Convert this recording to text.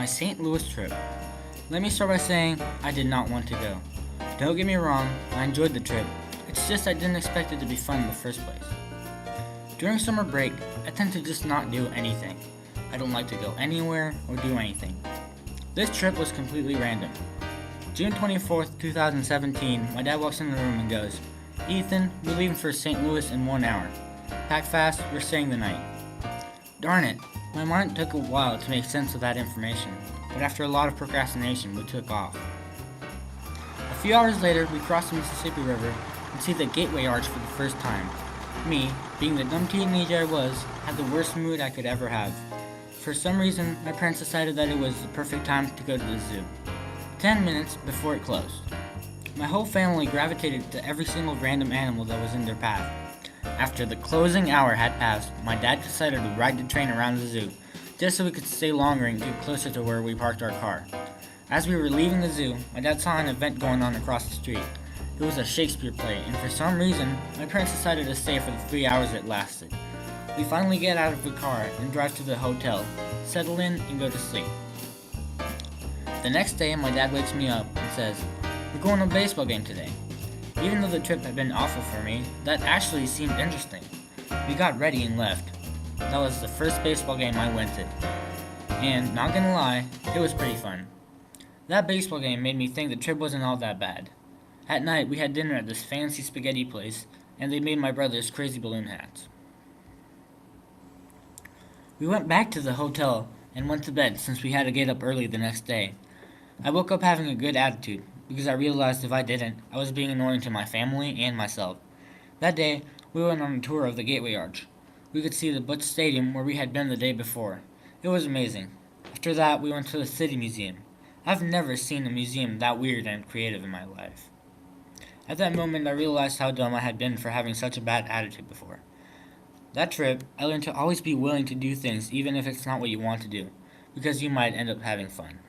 St. Louis trip. Let me start by saying I did not want to go. Don't get me wrong, I enjoyed the trip. It's just I didn't expect it to be fun in the first place. During summer break, I tend to just not do anything. I don't like to go anywhere or do anything. This trip was completely random. June 24th, 2017, my dad walks in the room and goes, "Ethan, we're leaving for St. Louis in 1 hour. Pack fast, we're staying the night." Darn it, my mind took a while to make sense of that information, but after a lot of procrastination, we took off. A few hours later, we crossed the Mississippi River and see the Gateway Arch for the first time. Me, being the dumb teenager I was, had the worst mood I could ever have. For some reason, my parents decided that it was the perfect time to go to the zoo. 10 minutes before it closed. My whole family gravitated to every single random animal that was in their path. After the closing hour had passed, my dad decided to ride the train around the zoo, just so we could stay longer and get closer to where we parked our car. As we were leaving the zoo, my dad saw an event going on across the street. It was a Shakespeare play, and for some reason, my parents decided to stay for the 3 hours it lasted. We finally get out of the car and drive to the hotel, settle in, and go to sleep. The next day, my dad wakes me up and says, "We're going to a baseball game today." Even though the trip had been awful for me, that actually seemed interesting. We got ready and left. That was the first baseball game I went to. And, not gonna lie, it was pretty fun. That baseball game made me think the trip wasn't all that bad. At night, we had dinner at this fancy spaghetti place, and they made my brothers crazy balloon hats. We went back to the hotel and went to bed since we had to get up early the next day. I woke up having a good attitude, because I realized if I didn't, I was being annoying to my family and myself. That day, we went on a tour of the Gateway Arch. We could see the Butch Stadium where we had been the day before. It was amazing. After that, we went to the City Museum. I've never seen a museum that weird and creative in my life. At that moment, I realized how dumb I had been for having such a bad attitude before. That trip, I learned to always be willing to do things even if it's not what you want to do, because you might end up having fun.